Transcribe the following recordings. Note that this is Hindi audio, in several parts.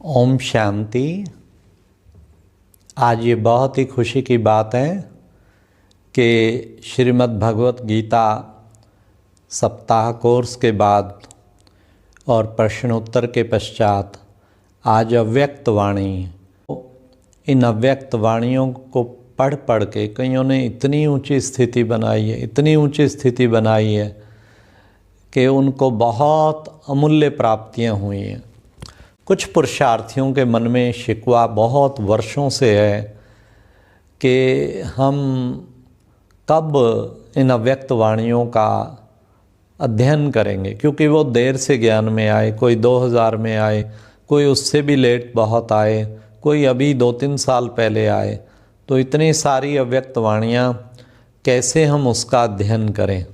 ओम शांति। आज ये बहुत ही खुशी की बात है कि श्रीमद् भगवत गीता सप्ताह कोर्स के बाद और प्रश्नोत्तर के पश्चात आज अव्यक्त वाणी, इन अव्यक्त वाणियों को पढ़ पढ़ के कईयों ने इतनी ऊंची स्थिति बनाई है, इतनी ऊंची स्थिति बनाई है कि उनको बहुत अमूल्य प्राप्तियां हुई हैं। कुछ पुरुषार्थियों के मन में शिकवा बहुत वर्षों से है कि हम कब इन अव्यक्त वाणियों का अध्ययन करेंगे, क्योंकि वो देर से ज्ञान में आए। कोई 2000 में आए, कोई उससे भी लेट बहुत आए, कोई अभी 2-3 साल पहले आए। तो इतनी सारी अव्यक्त वाणियाँ कैसे हम उसका अध्ययन करें।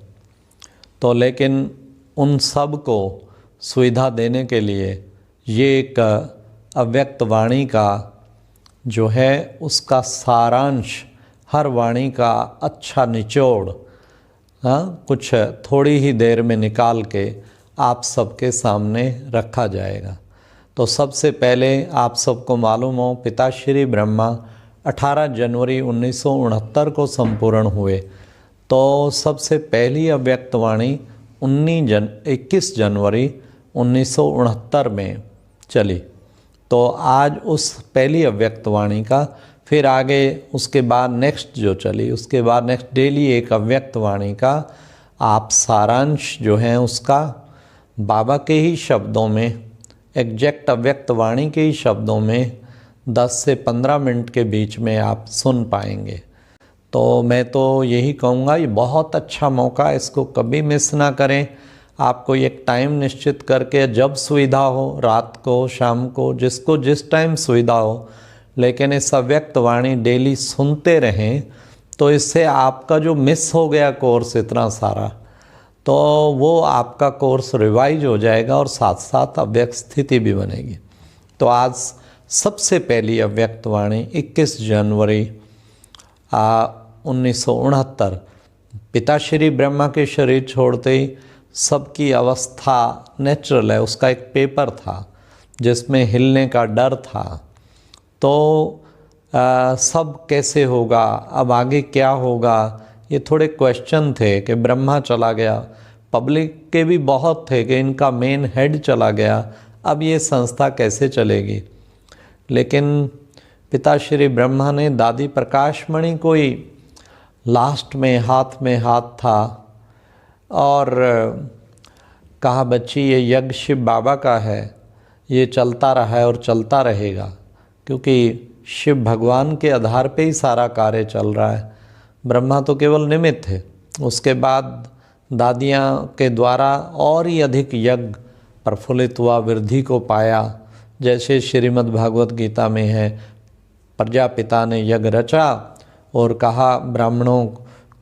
तो लेकिन उन सब को सुविधा देने के लिए ये एक अव्यक्त वाणी का जो है उसका सारांश, हर वाणी का अच्छा निचोड़ कुछ थोड़ी ही देर में निकाल के आप सबके सामने रखा जाएगा। तो सबसे पहले आप सबको मालूम हो, पिताश्री ब्रह्मा 18 जनवरी 1969 को संपूर्ण हुए। तो सबसे पहली अव्यक्त वाणी 21 जनवरी 1969 में चली। तो आज उस पहली अव्यक्त वाणी का, फिर आगे उसके बाद नेक्स्ट जो चली, उसके बाद नेक्स्ट डेली एक अव्यक्त वाणी का आप सारांश जो है उसका बाबा के ही शब्दों में, एग्जैक्ट अव्यक्त वाणी के ही शब्दों में 10 से 15 मिनट के बीच में आप सुन पाएंगे। तो मैं तो यही कहूँगा, ये बहुत अच्छा मौका है, इसको कभी मिस ना करें। आपको एक टाइम निश्चित करके, जब सुविधा हो, रात को, शाम को, जिसको जिस टाइम सुविधा हो, लेकिन इस अव्यक्त वाणी डेली सुनते रहें। तो इससे आपका जो मिस हो गया कोर्स इतना सारा, तो वो आपका कोर्स रिवाइज हो जाएगा और साथ साथ अव्यक्त स्थिति भी बनेगी। तो आज सबसे पहली अव्यक्त वाणी 21 जनवरी 1969, पिताश्री ब्रह्मा के शरीर छोड़ते ही सबकी अवस्था नेचुरल है, उसका एक पेपर था जिसमें हिलने का डर था। तो सब कैसे होगा, अब आगे क्या होगा, ये थोड़े क्वेश्चन थे कि ब्रह्मा चला गया, पब्लिक के भी बहुत थे कि इनका मेन हेड चला गया, अब ये संस्था कैसे चलेगी। लेकिन पिताश्री ब्रह्मा ने दादी प्रकाशमणि को ही लास्ट में हाथ था और कहा, बच्ची ये यज्ञ शिव बाबा का है, ये चलता रहा है और चलता रहेगा, क्योंकि शिव भगवान के आधार पे ही सारा कार्य चल रहा है। ब्रह्मा तो केवल निमित्त है। उसके बाद दादियाँ के द्वारा और ही अधिक यज्ञ प्रफुल्लित हुआ, वृद्धि को पाया। जैसे श्रीमद् भागवत गीता में है, प्रजापिता ने यज्ञ रचा और कहा ब्राह्मणों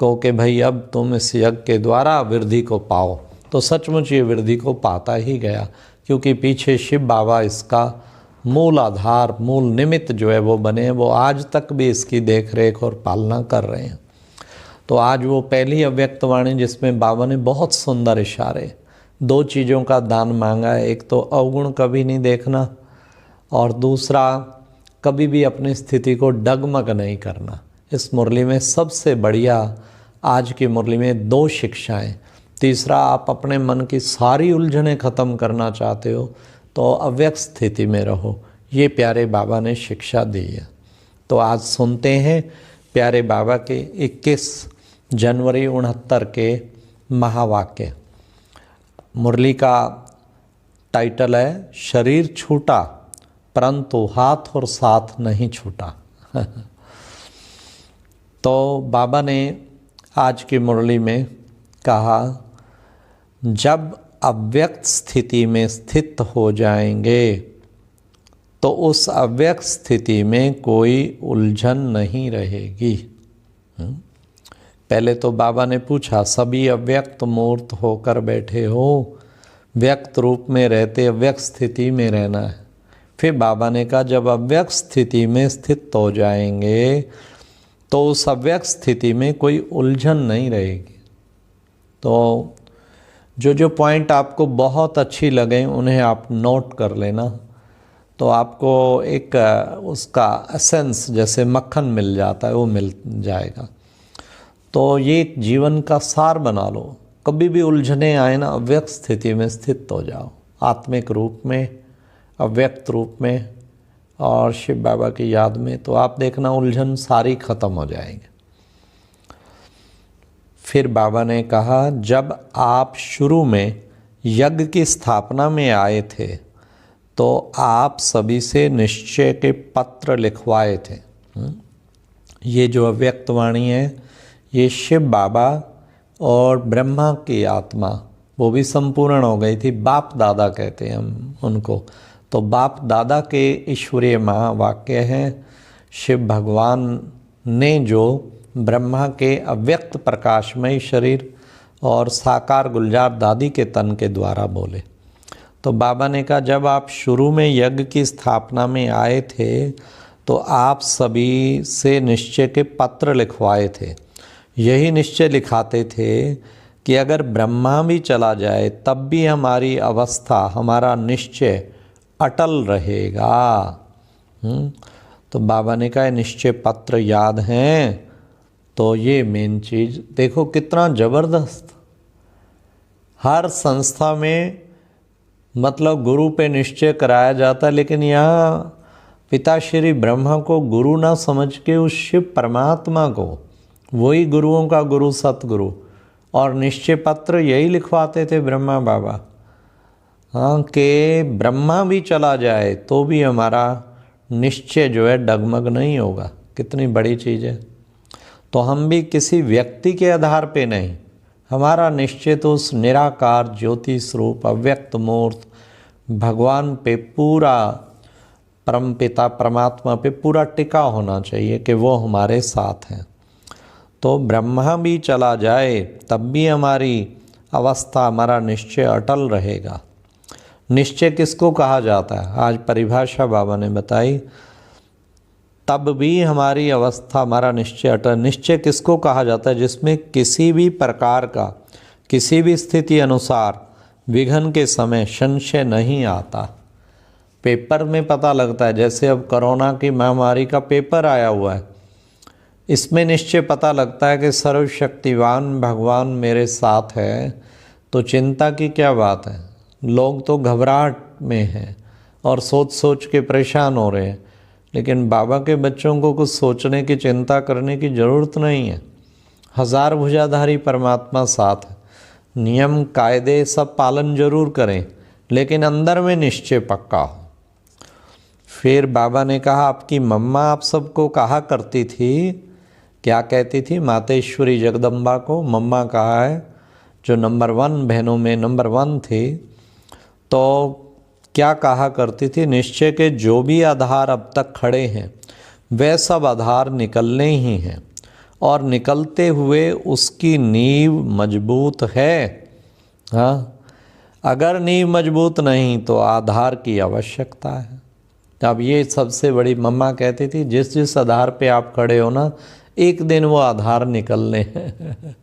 को कि भाई अब तुम इस यज्ञ के द्वारा वृद्धि को पाओ। तो सचमुच ये वृद्धि को पाता ही गया, क्योंकि पीछे शिव बाबा इसका मूल आधार, मूल निमित्त जो है वो बने, वो आज तक भी इसकी देख रेख और पालना कर रहे हैं। तो आज वो पहली अव्यक्त वाणी जिसमें बाबा ने बहुत सुंदर इशारे, 2 चीज़ों का दान मांगा है। एक तो अवगुण कभी नहीं देखना, और दूसरा कभी भी अपनी स्थिति को डगमग नहीं करना। इस मुरली में सबसे बढ़िया आज की मुरली में 2 शिक्षाएं। तीसरा, आप अपने मन की सारी उलझनें ख़त्म करना चाहते हो तो अव्यक्त स्थिति में रहो, ये प्यारे बाबा ने शिक्षा दी है। तो आज सुनते हैं प्यारे बाबा के 21 जनवरी 69 के महावाक्य। मुरली का टाइटल है, शरीर छूटा परंतु हाथ और साथ नहीं छूटा। तो बाबा ने आज की मुरली में कहा, जब अव्यक्त स्थिति में स्थित हो जाएंगे तो उस अव्यक्त स्थिति में कोई उलझन नहीं रहेगी। पहले तो बाबा ने पूछा, सभी अव्यक्त मूर्त होकर बैठे हो, व्यक्त रूप में रहते अव्यक्त स्थिति में रहना है। फिर बाबा ने कहा, जब अव्यक्त स्थिति में स्थित हो जाएंगे तो उस अव्यक्त स्थिति में कोई उलझन नहीं रहेगी। तो जो जो पॉइंट आपको बहुत अच्छी लगे उन्हें आप नोट कर लेना। तो आपको एक उसका एसेंस जैसे मक्खन मिल जाता है वो मिल जाएगा। तो ये एक जीवन का सार बना लो। कभी भी उलझने आए ना, अव्यक्त स्थिति में स्थित हो जाओ, आत्मिक रूप में, अव्यक्त रूप में और शिव बाबा की याद में, तो आप देखना उलझन सारी खत्म हो जाएगी। फिर बाबा ने कहा, जब आप शुरू में यज्ञ की स्थापना में आए थे तो आप सभी से निश्चय के पत्र लिखवाए थे। ये जो अव्यक्त वाणी है ये शिव बाबा और ब्रह्मा की आत्मा वो भी संपूर्ण हो गई थी। बाप दादा कहते हैं हम उनको। तो बाप दादा के ईश्वरीय महावाक्य हैं। शिव भगवान ने जो ब्रह्मा के अव्यक्त प्रकाशमय शरीर और साकार गुलजार दादी के तन के द्वारा बोले। तो बाबा ने कहा, जब आप शुरू में यज्ञ की स्थापना में आए थे तो आप सभी से निश्चय के पत्र लिखवाए थे। यही निश्चय लिखाते थे कि अगर ब्रह्मा भी चला जाए तब भी हमारी अवस्था, हमारा निश्चय अटल रहेगा। तो बाबा ने कहा निश्चय पत्र याद हैं। तो ये मेन चीज़ देखो कितना ज़बरदस्त। हर संस्था में मतलब गुरु पे निश्चय कराया जाता है, लेकिन यहाँ पिताश्री ब्रह्मा को गुरु ना समझ के उस शिव परमात्मा को, वही गुरुओं का गुरु सतगुरु, और निश्चय पत्र यही लिखवाते थे ब्रह्मा बाबा। हाँ, कि ब्रह्मा भी चला जाए तो भी हमारा निश्चय जो है डगमग नहीं होगा। कितनी बड़ी चीज़ है। तो हम भी किसी व्यक्ति के आधार पे नहीं, हमारा निश्चय तो उस निराकार ज्योति स्वरूप अव्यक्त मूर्त भगवान पे पूरा, परमपिता परमात्मा पे पूरा टिका होना चाहिए कि वो हमारे साथ हैं। तो ब्रह्मा भी चला जाए तब भी हमारी अवस्था, हमारा निश्चय अटल रहेगा। निश्चय किसको कहा जाता है? आज परिभाषा बाबा ने बताई। तब भी हमारी अवस्था, हमारा निश्चय अटल। निश्चय किसको कहा जाता है? जिसमें किसी भी प्रकार का, किसी भी स्थिति अनुसार विघ्न के समय संशय नहीं आता। पेपर में पता लगता है, जैसे अब कोरोना की महामारी का पेपर आया हुआ है, इसमें निश्चय पता लगता है कि सर्वशक्तिवान भगवान मेरे साथ है। तो चिंता की क्या बात है। लोग तो घबराहट में हैं और सोच सोच के परेशान हो रहे हैं, लेकिन बाबा के बच्चों को कुछ सोचने की, चिंता करने की ज़रूरत नहीं है। हजार भुजाधारी परमात्मा साथ है। नियम कायदे सब पालन जरूर करें, लेकिन अंदर में निश्चय पक्का हो। फिर बाबा ने कहा, आपकी मम्मा आप सबको कहा करती थी, क्या कहती थी? मातेश्वरी जगदम्बा को मम्मा कहा है, जो नंबर 1 बहनों में नंबर 1 थी। तो क्या कहा करती थी? निश्चय के जो भी आधार अब तक खड़े हैं वह सब आधार निकलने ही हैं, और निकलते हुए उसकी नींव मजबूत है। हाँ, अगर नींव मजबूत नहीं तो आधार की आवश्यकता है। अब ये सबसे बड़ी मम्मा कहती थी, जिस जिस आधार पे आप खड़े हो ना, एक दिन वो आधार निकलने हैं।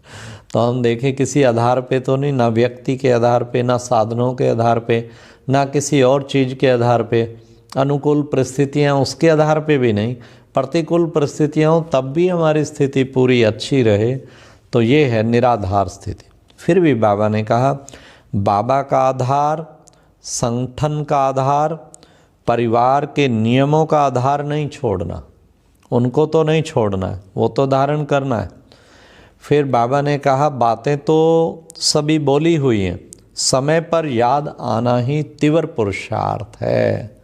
तो हम देखें किसी आधार पे तो नहीं, ना व्यक्ति के आधार पे, ना साधनों के आधार पे, ना किसी और चीज़ के आधार पे, अनुकूल परिस्थितियाँ उसके आधार पे भी नहीं, प्रतिकूल परिस्थितियाँ हो तब भी हमारी स्थिति पूरी अच्छी रहे। तो ये है निराधार स्थिति। फिर भी बाबा ने कहा, बाबा का आधार, संगठन का आधार, परिवार के नियमों का आधार नहीं छोड़ना। उनको तो नहीं छोड़ना है, वो तो धारण करना है। फिर बाबा ने कहा, बातें तो सभी बोली हुई हैं, समय पर याद आना ही तीव्र पुरुषार्थ है।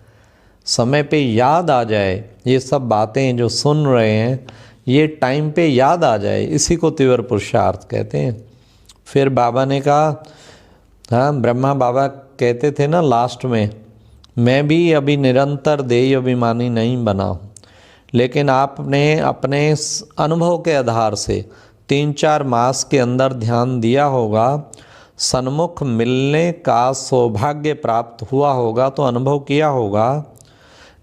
समय पे याद आ जाए, ये सब बातें जो सुन रहे हैं ये टाइम पे याद आ जाए, इसी को तीव्र पुरुषार्थ कहते हैं। फिर बाबा ने कहा, हाँ, ब्रह्मा बाबा कहते थे ना लास्ट में, मैं भी अभी निरंतर देही अभिमानी नहीं बना हूँ, लेकिन आपने अपने अनुभव के आधार से 3-4 मास के अंदर ध्यान दिया होगा, सन्मुख मिलने का सौभाग्य प्राप्त हुआ होगा, तो अनुभव किया होगा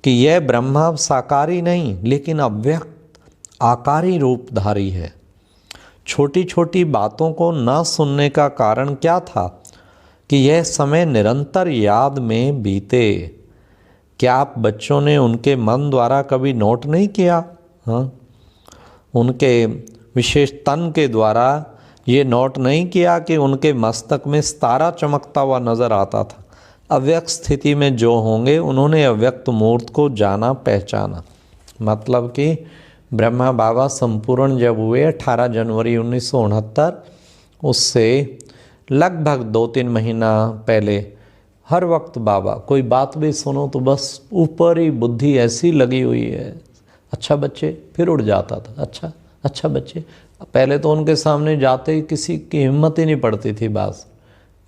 कि यह ब्रह्मा साकारी नहीं लेकिन अव्यक्त आकारी रूपधारी है। छोटी छोटी बातों को न सुनने का कारण क्या था कि यह समय निरंतर याद में बीते। क्या आप बच्चों ने उनके मन द्वारा कभी नोट नहीं किया? हाँ, उनके विशेष तन के द्वारा ये नोट नहीं किया कि उनके मस्तक में सितारा चमकता हुआ नज़र आता था। अव्यक्त स्थिति में जो होंगे उन्होंने अव्यक्त मूर्त को जाना पहचाना। मतलब कि ब्रह्मा बाबा संपूर्ण जब हुए 18 जनवरी 1969, उससे लगभग 2-3 महीना पहले हर वक्त बाबा कोई बात भी सुनो तो बस ऊपर ही बुद्धि ऐसी लगी हुई है, अच्छा बच्चे, फिर उड़ जाता था, अच्छा अच्छा बच्चे। पहले तो उनके सामने जाते ही किसी की हिम्मत ही नहीं पड़ती थी, बस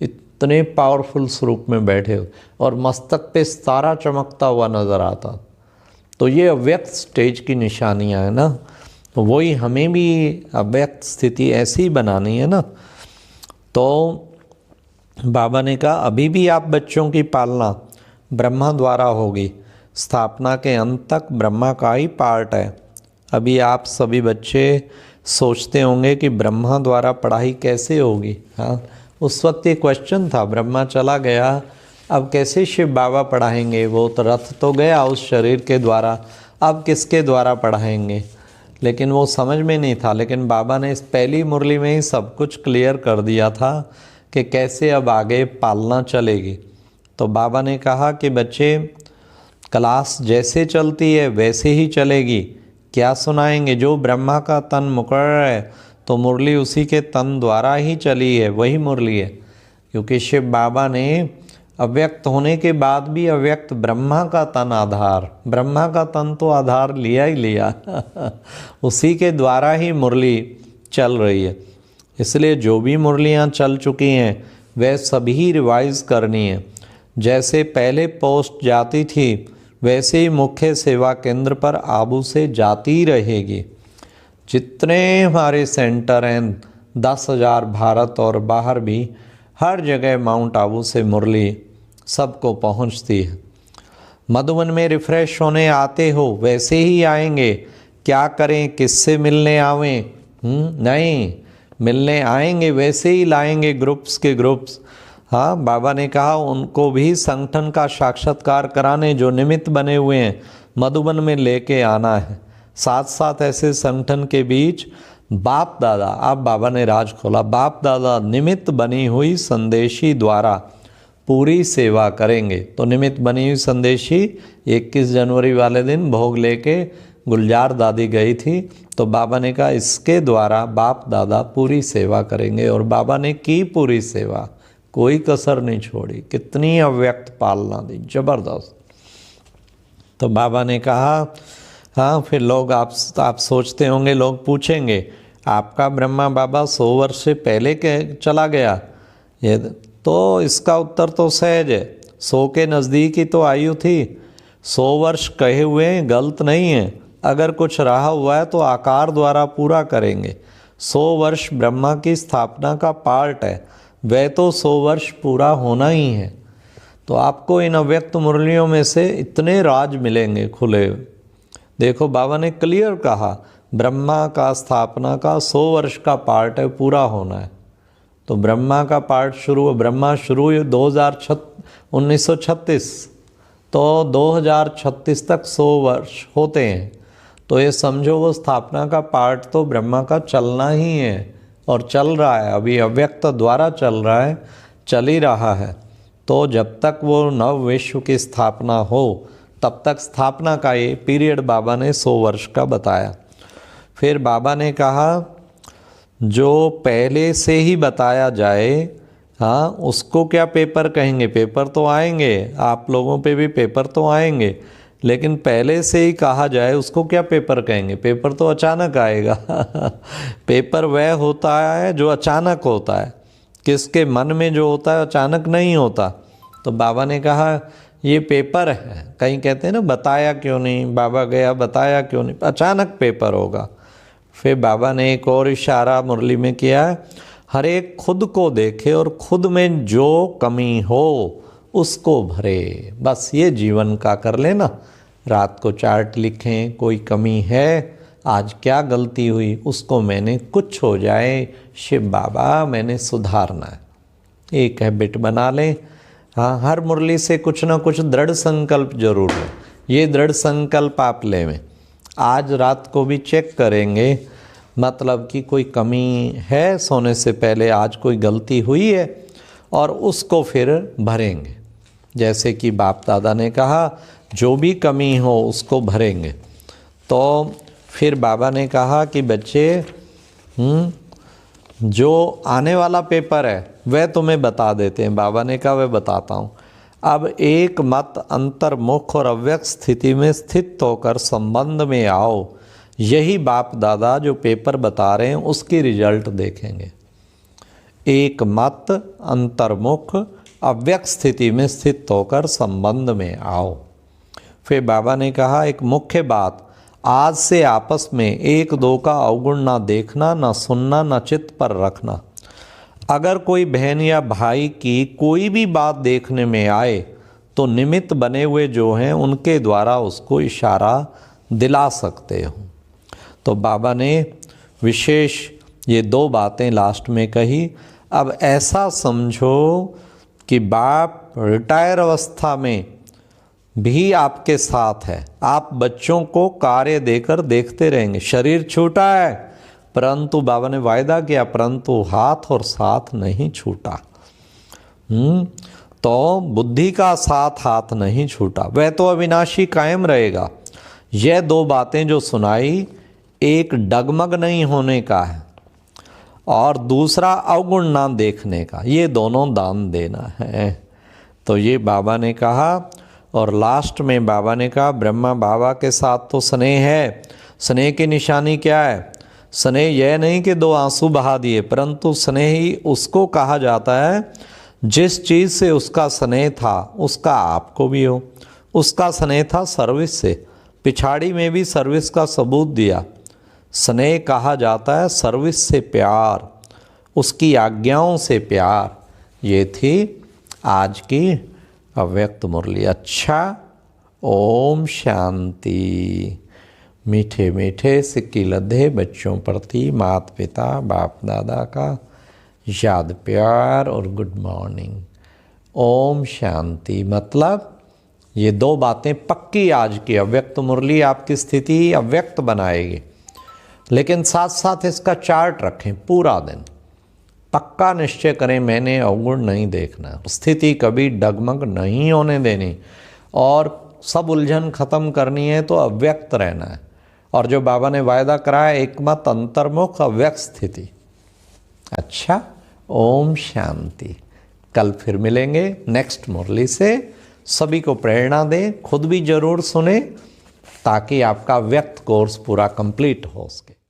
इतने पावरफुल स्वरूप में बैठे हो और मस्तक पे सितारा चमकता हुआ नज़र आता। तो ये अव्यक्त स्टेज की निशानियाँ हैं ना, तो वही हमें भी अव्यक्त स्थिति ऐसी ही बनानी है ना। तो बाबा ने कहा अभी भी आप बच्चों की पालना ब्रह्मा द्वारा होगी, स्थापना के अंत तक ब्रह्मा का ही पार्ट है। अभी आप सभी बच्चे सोचते होंगे कि ब्रह्मा द्वारा पढ़ाई कैसे होगी। हाँ, उस वक्त ये क्वेश्चन था, ब्रह्मा चला गया, अब कैसे शिव बाबा पढ़ाएंगे? वो तो रथ तो गया उस शरीर के द्वारा, अब किसके द्वारा पढ़ाएंगे? लेकिन वो समझ में नहीं था। लेकिन बाबा ने इस पहली मुरली में ही सब कुछ क्लियर कर दिया था कि कैसे अब आगे पालना चलेगी। तो बाबा ने कहा कि बच्चे, क्लास जैसे चलती है वैसे ही चलेगी। क्या सुनाएंगे? जो ब्रह्मा का तन मुकर्रर है तो मुरली उसी के तन द्वारा ही चली है, वही मुरली है। क्योंकि शिव बाबा ने अव्यक्त होने के बाद भी अव्यक्त ब्रह्मा का तन आधार, ब्रह्मा का तन तो आधार लिया ही लिया उसी के द्वारा ही मुरली चल रही है। इसलिए जो भी मुरलियाँ चल चुकी हैं वह सभी रिवाइज करनी है। जैसे पहले पोस्ट जाती थी वैसे ही मुख्य सेवा केंद्र पर आबू से जाती रहेगी। जितने हमारे सेंटर हैं 10,000 भारत और बाहर भी, हर जगह माउंट आबू से मुरली सबको पहुंचती है। मधुबन में रिफ़्रेश होने आते हो वैसे ही आएंगे। क्या करें, किससे मिलने आवें? नहीं, मिलने आएंगे वैसे ही लाएंगे ग्रुप्स के ग्रुप्स। हाँ, बाबा ने कहा उनको भी संगठन का साक्षात्कार कराने जो निमित्त बने हुए हैं मधुबन में लेके आना है। साथ साथ ऐसे संगठन के बीच बाप दादा, अब बाबा ने राज खोला, बाप दादा निमित्त बनी हुई संदेशी द्वारा पूरी सेवा करेंगे। तो निमित्त बनी हुई संदेशी 21 जनवरी वाले दिन भोग लेके गुलजार दादी गई थी। तो बाबा ने कहा इसके द्वारा बाप दादा पूरी सेवा करेंगे, और बाबा ने की पूरी सेवा, कोई कसर नहीं छोड़ी। कितनी अव्यक्त पालना दी, जबरदस्त। तो बाबा ने कहा हाँ, फिर लोग आप सोचते होंगे, लोग पूछेंगे आपका ब्रह्मा बाबा 100 वर्ष से पहले के चला गया, ये तो इसका उत्तर तो सहज है। 100 के नज़दीक ही तो आयु थी। 100 वर्ष कहे हुए गलत नहीं है। अगर कुछ रहा हुआ है तो आकार द्वारा पूरा करेंगे। 100 वर्ष ब्रह्मा की स्थापना का पार्ट है, वह तो 100 वर्ष पूरा होना ही है। तो आपको इन अव्यक्त मुरलियों में से इतने राज मिलेंगे खुले। देखो बाबा ने क्लियर कहा ब्रह्मा का स्थापना का 100 वर्ष का पार्ट है, पूरा होना है। तो ब्रह्मा का पार्ट शुरू, ब्रह्मा शुरू 1936, तो 2036 तक 100 वर्ष होते हैं। तो ये समझो वो स्थापना का पार्ट तो ब्रह्मा का चलना ही है, और चल रहा है, अभी अव्यक्त द्वारा चल रहा है, चल ही रहा है। तो जब तक वो नव विश्व की स्थापना हो तब तक स्थापना का ये पीरियड बाबा ने 100 वर्ष का बताया। फिर बाबा ने कहा जो पहले से ही बताया जाए, हाँ, उसको क्या पेपर कहेंगे? पेपर तो आएंगे, आप लोगों पे भी पेपर तो आएंगे, लेकिन पहले से ही कहा जाए उसको क्या पेपर कहेंगे? पेपर तो अचानक आएगा पेपर वह होता है जो अचानक होता है, किसके मन में जो होता है अचानक नहीं होता। तो बाबा ने कहा ये पेपर है। कहीं कहते हैं ना बताया क्यों नहीं, बाबा गया बताया क्यों नहीं, अचानक पेपर होगा। फिर बाबा ने एक और इशारा मुरली में किया, हर एक खुद को देखे और खुद में जो कमी हो उसको भरे। बस ये जीवन का कर लेना, रात को चार्ट लिखें, कोई कमी है, आज क्या गलती हुई, उसको मैंने कुछ हो जाए शिव बाबा मैंने सुधारना है, एक हैबिट बना लें। हाँ, हर मुरली से कुछ ना कुछ दृढ़ संकल्प जरूर है। ये दृढ़ संकल्प आप लेवें। आज रात को भी चेक करेंगे, मतलब कि कोई कमी है सोने से पहले, आज कोई गलती हुई है, और उसको फिर भरेंगे। जैसे कि बाप दादा ने कहा जो भी कमी हो उसको भरेंगे। तो फिर बाबा ने कहा कि बच्चे जो आने वाला पेपर है वह तुम्हें बता देते हैं। बाबा ने कहा वह बताता हूँ। अब एक मत अंतर्मुख और अव्यक्त स्थिति में स्थित होकर संबंध में आओ। यही बाप दादा जो पेपर बता रहे हैं उसकी रिजल्ट देखेंगे। एक मत अंतर्मुख अव्यक्त स्थिति में स्थित होकर संबंध में आओ। फिर बाबा ने कहा एक मुख्य बात, आज से आपस में एक दो का अवगुण ना देखना, ना सुनना, ना चित्त पर रखना। अगर कोई बहन या भाई की कोई भी बात देखने में आए तो निमित्त बने हुए जो हैं उनके द्वारा उसको इशारा दिला सकते हो। तो बाबा ने विशेष ये 2 बातें लास्ट में कही। अब ऐसा समझो कि बाप रिटायर अवस्था में भी आपके साथ है। आप बच्चों को कार्य देकर देखते रहेंगे। शरीर छूटा है, परंतु बाबा ने वायदा किया, परंतु हाथ और साथ नहीं छूटा। तो बुद्धि का साथ हाथ नहीं छूटा, वह तो अविनाशी कायम रहेगा। यह 2 बातें जो सुनाई, एक डगमग नहीं होने का है और दूसरा अवगुण ना देखने का। ये दोनों दान देना है। तो ये बाबा ने कहा। और लास्ट में बाबा ने कहा ब्रह्मा बाबा के साथ तो स्नेह है। स्नेह की निशानी क्या है? स्नेह यह नहीं कि 2 आंसू बहा दिए, परंतु स्नेह ही उसको कहा जाता है जिस चीज़ से उसका स्नेह था उसका आपको भी हो। उसका स्नेह था सर्विस से, पिछाड़ी में भी सर्विस का सबूत दिया। स्नेह कहा जाता है सर्विस से प्यार, उसकी आज्ञाओं से प्यार। ये थी आज की अव्यक्त मुरली। अच्छा, ओम शांति। मीठे मीठे सिक्की लद्धे बच्चों प्रति माता पिता बाप दादा का याद प्यार और गुड मॉर्निंग। ओम शांति। मतलब ये 2 बातें पक्की आज की अव्यक्त मुरली आपकी स्थिति अव्यक्त बनाएगी, लेकिन साथ साथ इसका चार्ट रखें। पूरा दिन पक्का निश्चय करें मैंने अवगुण नहीं देखना, स्थिति कभी डगमग नहीं होने देनी, और सब उलझन खत्म करनी है तो अव्यक्त रहना है। और जो बाबा ने वायदा कराया एकमत अंतर्मुख अव्यक्त स्थिति। अच्छा, ओम शांति। कल फिर मिलेंगे नेक्स्ट मुरली से। सभी को प्रेरणा दें, खुद भी जरूर सुने ताकि आपका व्यक्त कोर्स पूरा कंप्लीट हो सके।